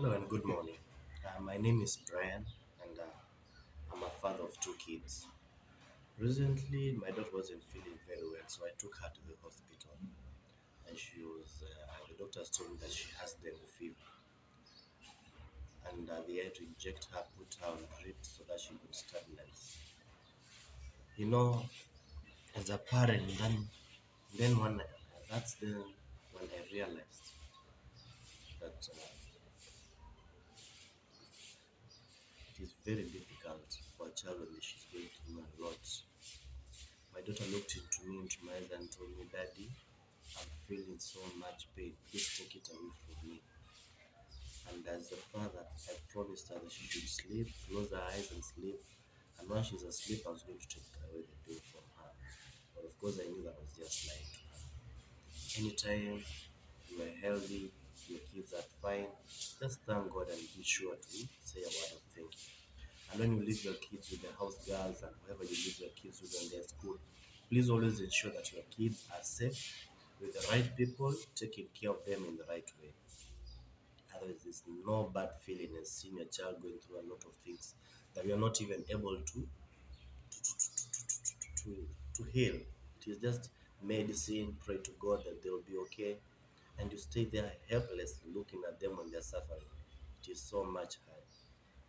Hello and good morning. My name is Brian, and I'm a father of two kids. Recently, my daughter wasn't feeling very well, so I took her to the hospital. And the doctors told me that she has dengue fever, and they had to inject her, put her on drip so that she could stabilize. You know, as a parent, then when that's the when I realized that it is very difficult for a child when she's going through a lot. My daughter looked into me, into my eyes, and told me, "Daddy, I'm feeling so much pain. Please take it away from me." And as a father, I promised her that she should sleep, close her eyes and sleep. And when she's asleep, I was going to take away the pain from her. But of course, I knew that I was just lying to her. Anytime you are healthy, your kids are fine, just thank God and be sure to say a word of thank you. And when you leave your kids with the house girls and whoever you leave your kids with in their school, please always ensure that your kids are safe with the right people, taking care of them in the right way. Otherwise, there's no bad feeling in seeing your child going through a lot of things that we are not even able to heal. It is just medicine. Pray to God that they will be okay, and you stay there helplessly looking at them when they're suffering. It is so much hard.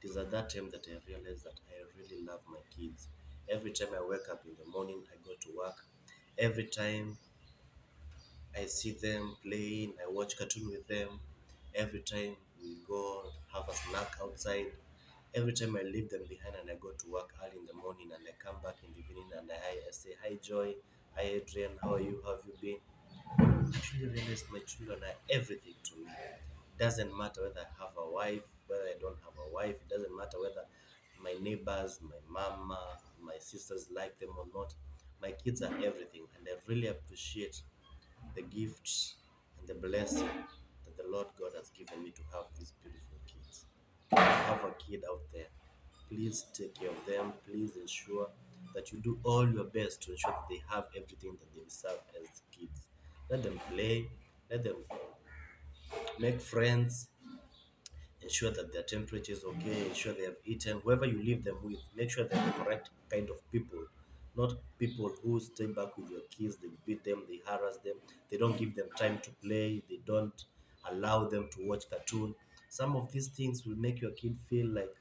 It is at that time that I realized that I really love my kids. Every time I wake up in the morning, I go to work. Every time I see them playing, I watch cartoon with them. Every time we go have a snack outside. Every time I leave them behind and I go to work early in the morning and I come back in the evening and I say, "Hi Joy, hi Adrian, how are you? How have you been?" I actually realized my children are everything to me. It doesn't matter whether I have a wife, whether I don't have a wife. It doesn't matter whether my neighbors, my mama, my sisters like them or not. My kids are everything, and I really appreciate the gifts and the blessing that the Lord God has given me to have these beautiful kids. Have a kid out there. Please take care of them. Please ensure that you do all your best to ensure that they have everything that they deserve as kids. Let them play, let them make friends, ensure that their temperature is okay, ensure they have eaten. Whoever you leave them with, make sure they're the correct kind of people, not people who stay back with your kids, they beat them, they harass them, they don't give them time to play, they don't allow them to watch cartoon. Some of these things will make your kid feel like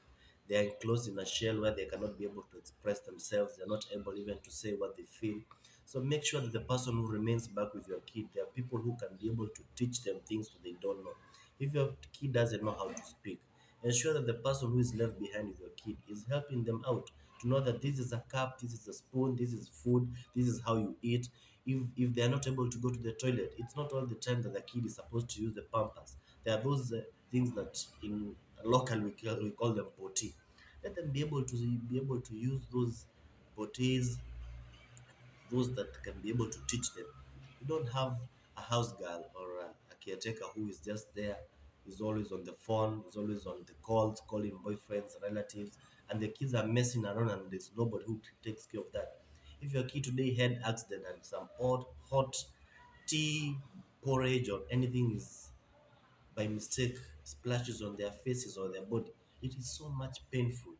they are enclosed in a shell where they cannot be able to express themselves, they're not able even to say what they feel. So make sure that the person who remains back with your kid, there are people who can be able to teach them things that they don't know. If your kid doesn't know how to speak, ensure that the person who is left behind with your kid is helping them out to know that this is a cup, this is a spoon, this is food, this is how you eat. If they are not able to go to the toilet, it's not all the time that the kid is supposed to use the pampers. There are those things that in local we call them potty. Let them be able to use those potties, those that can be able to teach them. You don't have a house girl or a caretaker who is just there, is always on the phone, is always on the calls, calling boyfriends, relatives, and the kids are messing around and there's nobody who takes care of that. If your kid today had accident and some odd hot tea, porridge, or anything is by mistake splashes on their faces or their body, it is so much painful.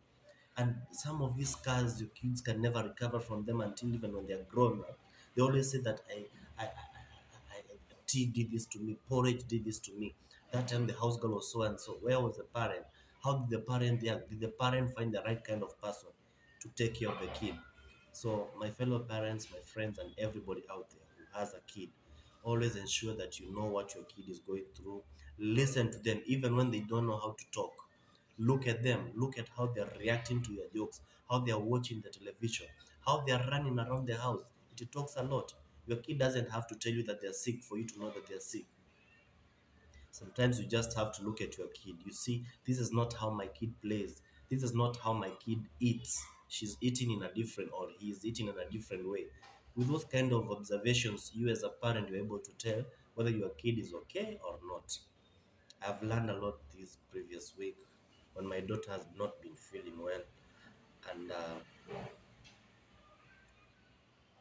And some of these scars, your kids can never recover from them until even when they're grown up. They always say that tea did this to me, porridge did this to me. That time the house girl was so and so. Where was the parent? How did the parent react? Did the parent find the right kind of person to take care of the kid? So, my fellow parents, my friends, and everybody out there who has a kid, always ensure that you know what your kid is going through. Listen to them, even when they don't know how to talk. Look at them, look at how they're reacting to your jokes, how they're watching the television, how they're running around the house. It talks a lot. Your kid doesn't have to tell you that they're sick for you to know that they're sick. Sometimes you just have to look at your kid. You see, this is not how my kid plays. This is not how my kid eats. She's eating in a different, or he's eating in a different way. With those kind of observations, you as a parent, you're able to tell whether your kid is okay or not. I've learned a lot this previous week when my daughter has not been feeling well, and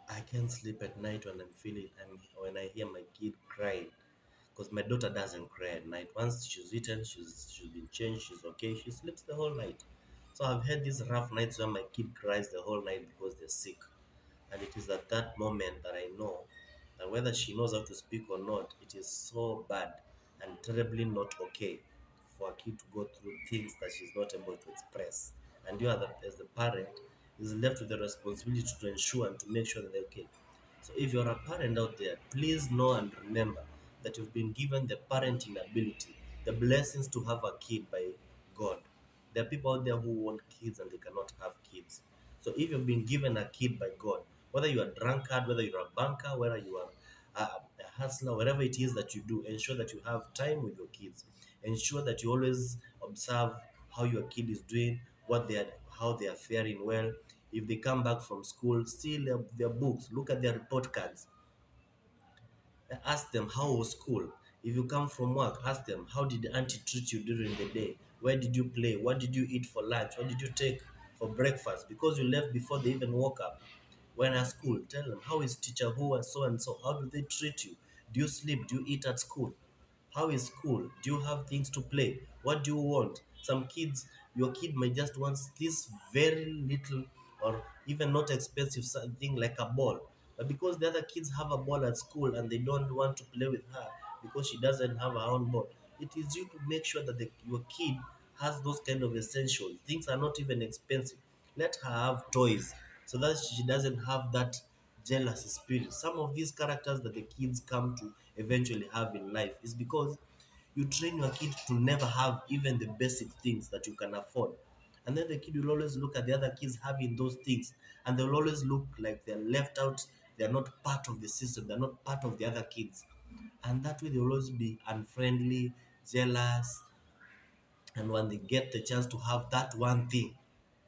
I can't sleep at night when I'm feeling and when I hear my kid crying, because my daughter doesn't cry at night. Once she's eaten, she's been change, she's okay, she sleeps the whole night. So I've had these rough nights where my kid cries the whole night because they're sick. And it is at that moment that I know that whether she knows how to speak or not, it is so bad and terribly not okay for a kid to go through things that she's not able to express. And you, are as the parent, is left with the responsibility to ensure and to make sure that they're okay. So if you're a parent out there, please know and remember that you've been given the parenting ability, the blessings to have a kid by God. There are people out there who want kids and they cannot have kids. So if you've been given a kid by God, whether you're a drunkard, whether you're a banker, whether you are a hustler, whatever it is that you do, ensure that you have time with your kids. Ensure that you always observe how your kid is doing, what they are, how they are faring well. If they come back from school, steal their books, look at their report cards, ask them how was school. If you come from work, ask them how did auntie treat you during the day, where did you play, what did you eat for lunch, what did you take for breakfast, because you left before they even woke up. When at school, tell them how is teacher who and so, how do they treat you, do you sleep, do you eat at school, how is school? Do you have things to play? What do you want? Some kids, your kid may just want this very little or even not expensive something like a ball. But because the other kids have a ball at school and they don't want to play with her because she doesn't have her own ball, it is you to make sure that your kid has those kind of essentials. Things are not even expensive. Let her have toys so that she doesn't have that jealous spirit. Some of these characters that the kids come to eventually have in life is because you train your kid to never have even the basic things that you can afford. And then the kid will always look at the other kids having those things and they'll always look like they're left out, they're not part of the system, they're not part of the other kids. And that way they'll always be unfriendly, jealous, and when they get the chance to have that one thing,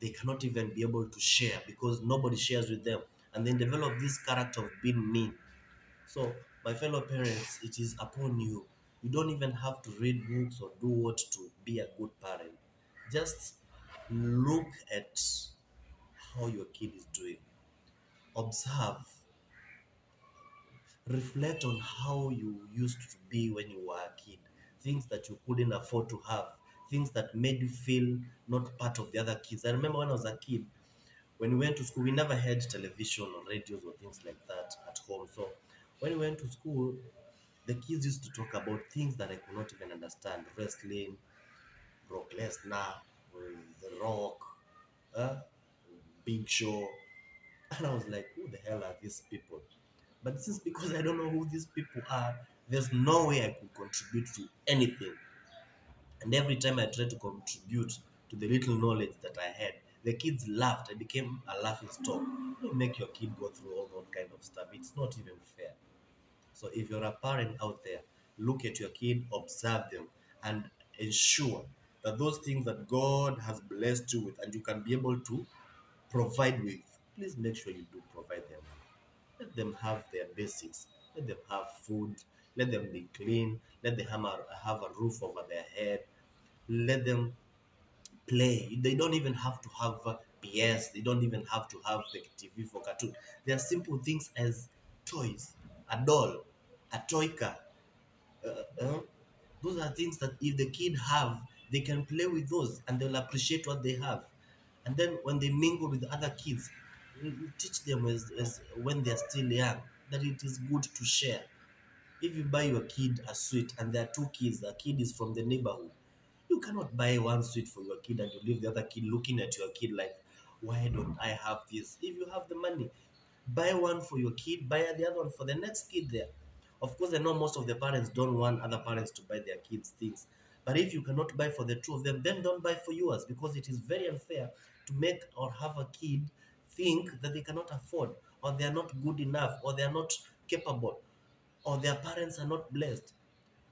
they cannot even be able to share because nobody shares with them. And then develop this character of being mean. So, my fellow parents, it is upon you. You don't even have to read books or do what to be a good parent. Just look at how your kid is doing. Observe. Reflect on how you used to be when you were a kid. Things that you couldn't afford to have. Things that made you feel not part of the other kids. I remember when I was a kid, when we went to school, we never had television or radios or things like that at home. So when we went to school, the kids used to talk about things that I could not even understand. Wrestling, Brock Lesnar, The Rock, uh, Big Show. And I was like, who the hell are these people? But since because I don't know who these people are, there's no way I could contribute to anything. And every time I tried to contribute to the little knowledge that I had, the kids laughed. I became a laughing stock. Don't make your kid go through all that kind of stuff. It's not even fair. So if you're a parent out there, look at your kid, observe them, and ensure that those things that God has blessed you with and you can be able to provide with, please make sure you do provide them. Let them have their basics. Let them have food. Let them be clean. Let them have a roof over their head. Let them play. They don't even have to have PS. They don't even have to have the TV for cartoon. There are simple things as toys, a doll, a toy car. Uh, uh, those are things that if the kid have, they can play with those and they'll appreciate what they have. And then when they mingle with other kids, you teach them as when they're still young that it is good to share. If you buy your kid a sweet and there are two kids, a kid is from the neighborhood, you cannot buy one sweet for your kid and you leave the other kid looking at your kid like, why don't I have this? If you have the money, buy one for your kid, buy the other one for the next kid there. Of course, I know most of the parents don't want other parents to buy their kids things. But if you cannot buy for the two of them, then don't buy for yours because it is very unfair to make or have a kid think that they cannot afford or they are not good enough or they are not capable or their parents are not blessed.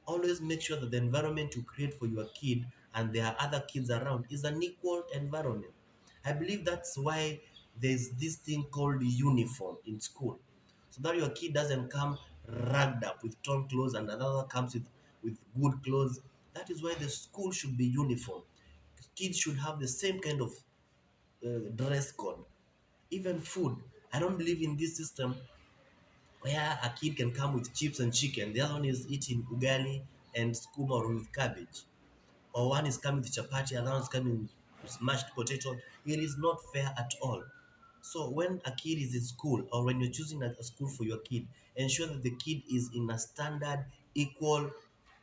Always make sure that the environment you create for your kid and there are other kids around is an equal environment. I believe that's why there's this thing called uniform in school. So that your kid doesn't come ragged up with torn clothes and another comes with good clothes. That is why the school should be uniform. Kids should have the same kind of dress code. Even food. I don't believe in this system where a kid can come with chips and chicken. The other one is eating ugali and skuma or with cabbage. or one is coming with chapati, another one is coming with mashed potato. It is not fair at all. So when a kid is in school, or when you're choosing a school for your kid, ensure that the kid is in a standard, equal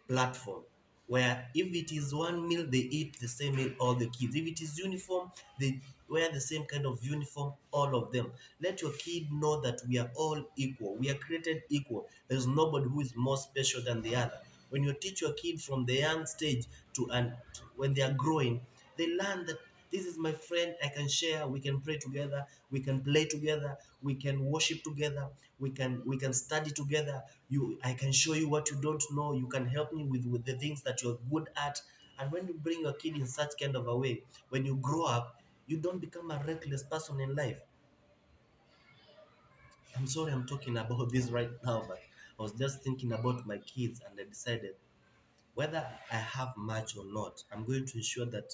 platform, where if it is one meal, they eat the same meal, all the kids. If it is uniform, they wear the same kind of uniform, all of them. Let your kid know that we are all equal. We are created equal. There's nobody who is more special than the other. When you teach your kid from the young stage to and when they are growing, they learn that this is my friend, I can share, we can pray together, we can play together, we can worship together, we can study together. I can show you what you don't know, you can help me with the things that you're good at. And when you bring your kid in such kind of a way, when you grow up, you don't become a reckless person in life. I'm sorry I'm talking about this right now, but I was just thinking about my kids and I decided whether I have much or not, I'm going to ensure that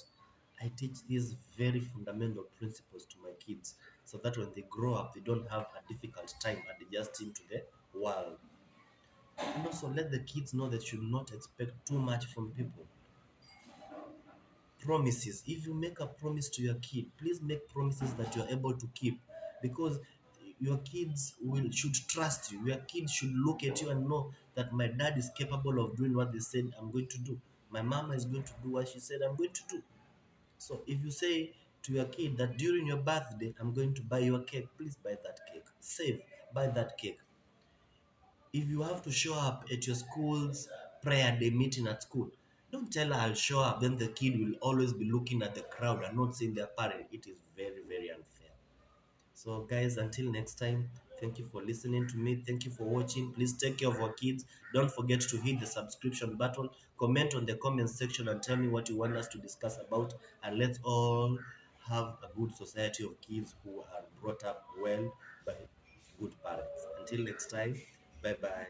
I teach these very fundamental principles to my kids so that when they grow up, they don't have a difficult time adjusting to the world. And also let the kids know that you should not expect too much from people. Promises. If you make a promise to your kid, please make promises that you're able to keep, because your kids will should trust you. Your kids should look at you and know that my dad is capable of doing what they said I'm going to do. My mama is going to do what she said I'm going to do. So if you say to your kid that during your birthday I'm going to buy you a cake, please buy that cake. Save, buy that cake. If you have to show up at your school's prayer day meeting at school, don't tell her I'll show up. Then the kid will always be looking at the crowd and not seeing their parent. It is very, very unfair. So, guys, until next time, thank you for listening to me. Thank you for watching. Please take care of our kids. Don't forget to hit the subscription button. Comment on the comment section and tell me what you want us to discuss about. And let's all have a good society of kids who are brought up well by good parents. Until next time, bye bye.